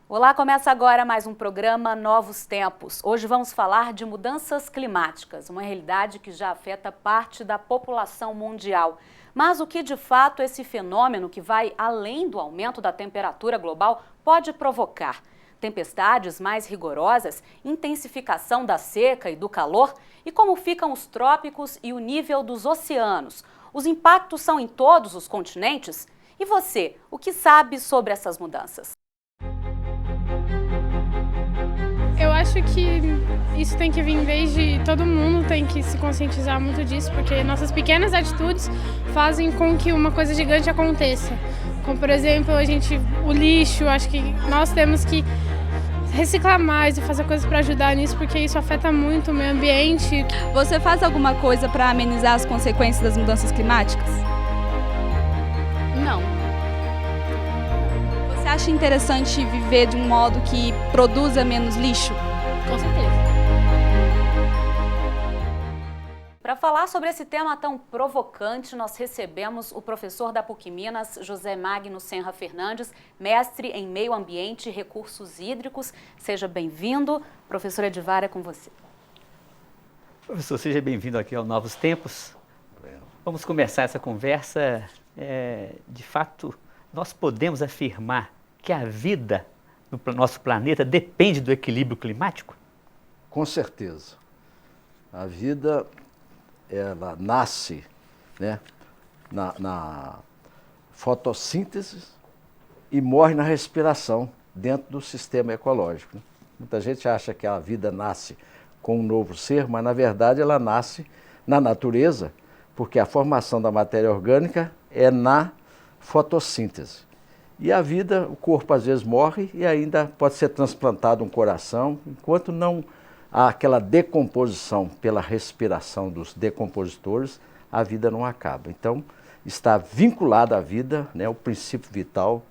Olá, começa agora mais um programa Novos Tempos. Hoje vamos falar de mudanças climáticas, uma realidade que já afeta parte da população mundial. Mas o que de fato esse fenômeno, que vai além do aumento da temperatura global, pode provocar? Tempestades mais rigorosas, intensificação da seca e do calor? E como ficam os trópicos e o nível dos oceanos? Os impactos são em todos os continentes? E você, o que sabe sobre essas mudanças? Eu acho que isso tem que vir desde todo mundo, tem que se conscientizar muito disso, porque nossas pequenas atitudes fazem com que uma coisa gigante aconteça. Como, por exemplo, o lixo, acho que nós temos que reciclar mais e fazer coisas para ajudar nisso, porque isso afeta muito o meio ambiente. Você faz alguma coisa para amenizar as consequências das mudanças climáticas? Não. Você acha interessante viver de um modo que produza menos lixo? Com certeza. Para falar sobre esse tema tão provocante, nós recebemos o professor da PUC Minas, José Magno Senra Fernandes, mestre em Meio Ambiente e Recursos Hídricos. Seja bem-vindo. Professor Edivar, é com você. Professor, seja bem-vindo aqui ao Novos Tempos. Vamos começar essa conversa. De fato, nós podemos afirmar que a vida no nosso planeta depende do equilíbrio climático? Com certeza. A vida, ela nasce, né, na fotossíntese e morre na respiração dentro do sistema ecológico. Muita gente acha que a vida nasce com um novo ser, mas na verdade ela nasce na natureza, porque a formação da matéria orgânica é na fotossíntese. E a vida, o corpo às vezes morre e ainda pode ser transplantado um coração, enquanto não há aquela decomposição pela respiração dos decompositores, a vida não acaba. Então, está vinculada à vida, né, o princípio vital,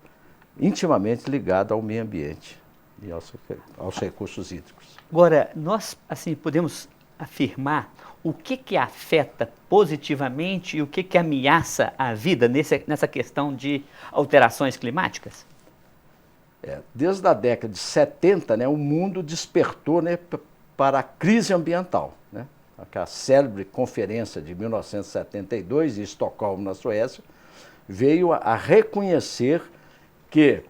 intimamente ligado ao meio ambiente e aos recursos hídricos. Agora, nós assim podemos afirmar o que afeta positivamente e o que ameaça a vida nessa questão de alterações climáticas? Desde a década de 70, né, o mundo despertou, né, para a crise ambiental. Né? A célebre conferência de 1972, em Estocolmo, na Suécia, veio a reconhecer que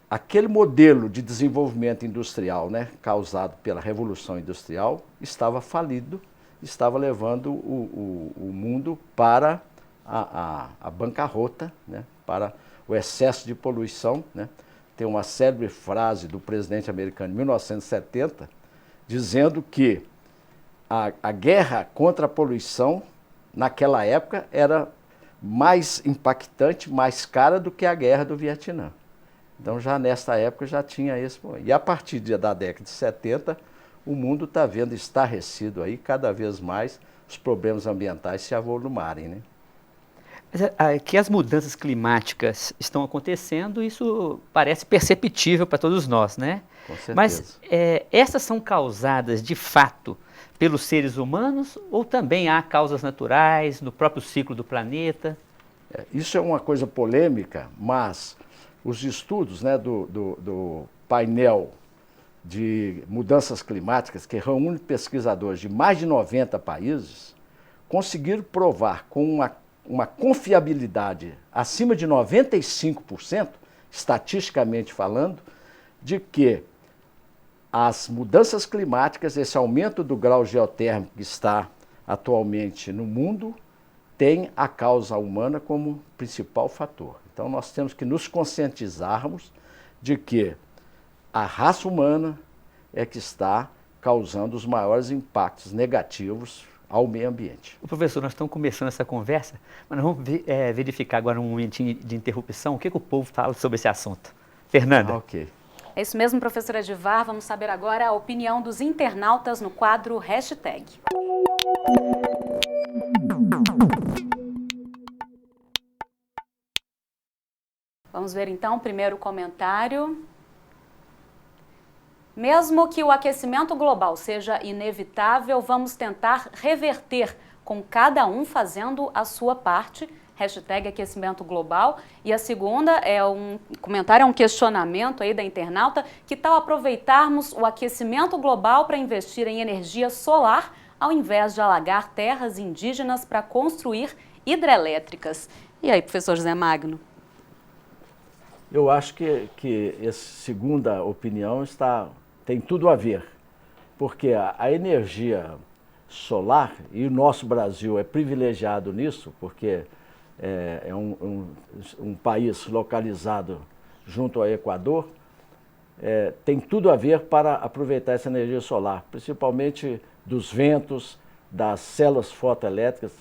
aquele modelo de desenvolvimento industrial, né, causado pela Revolução Industrial, estava falido, estava levando o mundo para a bancarrota, né, para o excesso de poluição. Né. Tem uma célebre frase do presidente americano em 1970, dizendo que a guerra contra a poluição, naquela época, era mais impactante, mais cara do que a guerra do Vietnã. Então, já nessa época, já tinha esse momento. E a partir da década de 70, o mundo está vendo estarrecido aí, cada vez mais, os problemas ambientais se avolumarem, né? Que as mudanças climáticas estão acontecendo, isso parece perceptível para todos nós, né? Com certeza. Mas essas são causadas, de fato, pelos seres humanos ou também há causas naturais no próprio ciclo do planeta? Isso é uma coisa polêmica, mas os estudos, né, do painel de mudanças climáticas, que reúne pesquisadores de mais de 90 países, conseguiram provar com uma confiabilidade acima de 95%, estatisticamente falando, de que as mudanças climáticas, esse aumento do grau geotérmico que está atualmente no mundo, tem a causa humana como principal fator. Então nós temos que nos conscientizarmos de que a raça humana é que está causando os maiores impactos negativos ao meio ambiente. Professor, nós estamos começando essa conversa, mas nós vamos verificar agora um momentinho de interrupção, o que o povo fala sobre esse assunto. Fernanda. Ok. É isso mesmo, professora Edivar. Vamos saber agora a opinião dos internautas no quadro Hashtag. Vamos ver então o primeiro comentário. Mesmo que o aquecimento global seja inevitável, vamos tentar reverter, com cada um fazendo a sua parte. Hashtag aquecimento global. E a segunda é um comentário, um questionamento aí da internauta. Que tal aproveitarmos o aquecimento global para investir em energia solar, ao invés de alagar terras indígenas para construir hidrelétricas? E aí, professor José Magno? Eu acho que essa segunda opinião tem tudo a ver, porque a energia solar, e o nosso Brasil é privilegiado nisso, porque é um país localizado junto ao Equador, tem tudo a ver para aproveitar essa energia solar, principalmente dos ventos, das células fotoelétricas.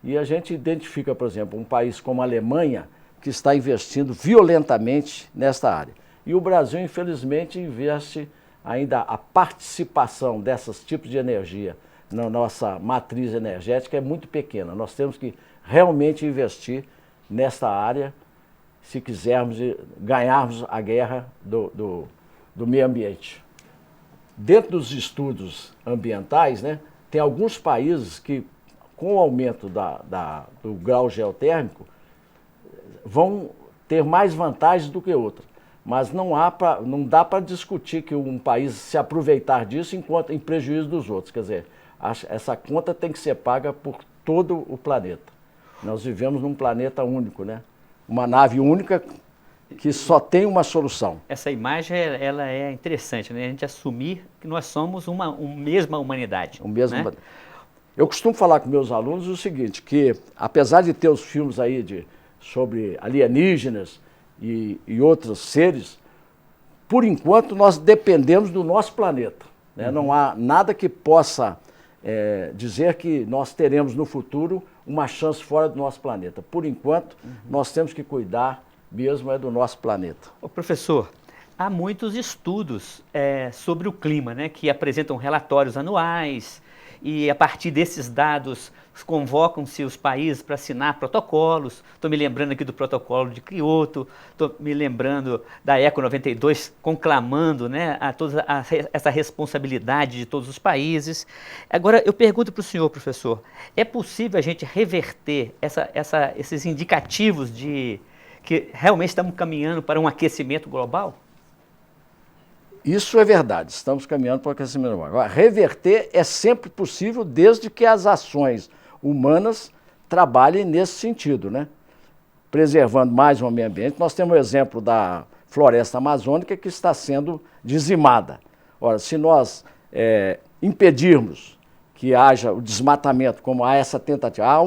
E a gente identifica, por exemplo, um país como a Alemanha, que está investindo violentamente nesta área. E o Brasil, infelizmente, investe ainda a participação desses tipos de energia na nossa matriz energética é muito pequena. Nós temos que realmente investir nesta área se quisermos ganharmos a guerra do meio ambiente. Dentro dos estudos ambientais, né, tem alguns países que, com o aumento do grau geotérmico, vão ter mais vantagens do que outros. Mas não dá para discutir que um país se aproveitar disso em prejuízo dos outros. Quer dizer, essa conta tem que ser paga por todo o planeta. Nós vivemos num planeta único, né? Uma nave única que só tem uma solução. Essa imagem ela é interessante, né? A gente assumir que nós somos uma mesma humanidade. Né? Eu costumo falar com meus alunos o seguinte, que apesar de ter os filmes aí sobre alienígenas e outros seres, por enquanto nós dependemos do nosso planeta. Né? Uhum. Não há nada que possa dizer que nós teremos no futuro uma chance fora do nosso planeta. Por enquanto, nós temos que cuidar mesmo do nosso planeta. Ô, professor, há muitos estudos sobre o clima, né, que apresentam relatórios anuais e a partir desses dados convocam-se os países para assinar protocolos. Estou me lembrando aqui do protocolo de Kyoto, estou me lembrando da ECO 92 conclamando, né, essa responsabilidade de todos os países. Agora, eu pergunto para o senhor, professor, é possível a gente reverter esses indicativos de que realmente estamos caminhando para um aquecimento global? Isso é verdade, estamos caminhando para o aquecimento global. Agora, reverter é sempre possível desde que as ações humanas trabalhem nesse sentido, né? Preservando mais o meio ambiente. Nós temos o exemplo da floresta amazônica que está sendo dizimada. Ora, se nós impedirmos que haja o desmatamento, como há essa tentativa, há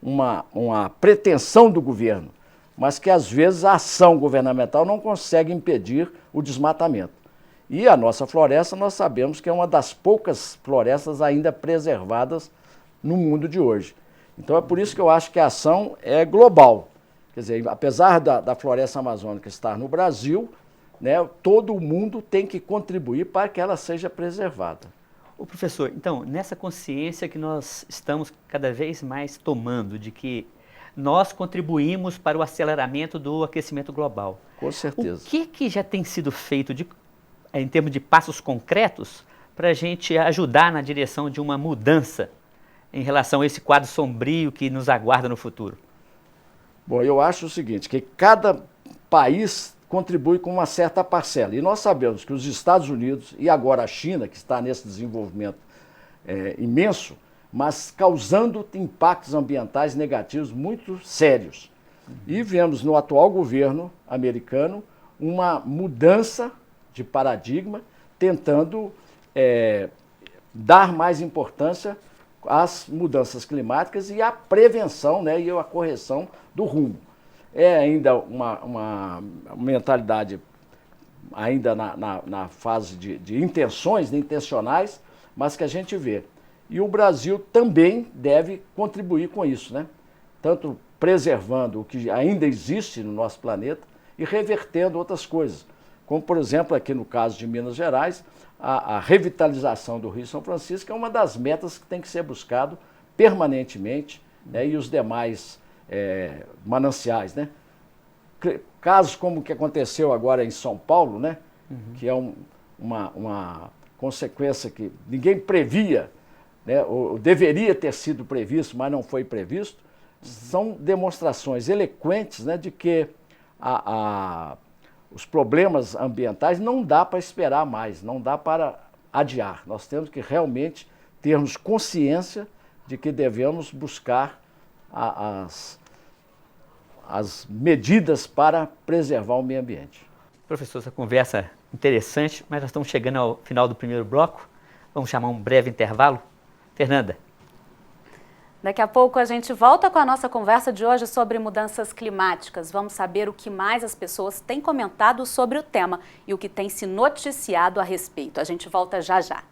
uma pretensão do governo, mas que às vezes a ação governamental não consegue impedir o desmatamento. E a nossa floresta, nós sabemos que é uma das poucas florestas ainda preservadas no mundo de hoje. Então é por isso que eu acho que a ação é global. Quer dizer, apesar da floresta amazônica estar no Brasil, né, todo o mundo tem que contribuir para que ela seja preservada. Ô, professor, então, nessa consciência que nós estamos cada vez mais tomando de que nós contribuímos para o aceleramento do aquecimento global. Com certeza. O que já tem sido feito em termos de passos concretos para a gente ajudar na direção de uma mudança em relação a esse quadro sombrio que nos aguarda no futuro? Bom, eu acho o seguinte, que cada país contribui com uma certa parcela. E nós sabemos que os Estados Unidos e agora a China, que está nesse desenvolvimento imenso, mas causando impactos ambientais negativos muito sérios. E vemos no atual governo americano uma mudança de paradigma, tentando dar mais importância às mudanças climáticas e à prevenção, né, e à correção do rumo. É ainda uma mentalidade ainda na fase de intenções, intencionais, mas que a gente vê. E o Brasil também deve contribuir com isso, né? Tanto preservando o que ainda existe no nosso planeta e revertendo outras coisas. Como, por exemplo, aqui no caso de Minas Gerais, a revitalização do Rio São Francisco é uma das metas que tem que ser buscado permanentemente, né, e os demais mananciais, né? Casos como o que aconteceu agora em São Paulo, né, que é uma consequência que ninguém previa, né, ou deveria ter sido previsto, mas não foi previsto, são demonstrações eloquentes, né, de que os problemas ambientais não dá para esperar mais, não dá para adiar. Nós temos que realmente termos consciência de que devemos buscar as medidas para preservar o meio ambiente. Professor, essa conversa é interessante, mas nós estamos chegando ao final do primeiro bloco. Vamos chamar um breve intervalo. Fernanda. Daqui a pouco a gente volta com a nossa conversa de hoje sobre mudanças climáticas. Vamos saber o que mais as pessoas têm comentado sobre o tema e o que tem se noticiado a respeito. A gente volta já já.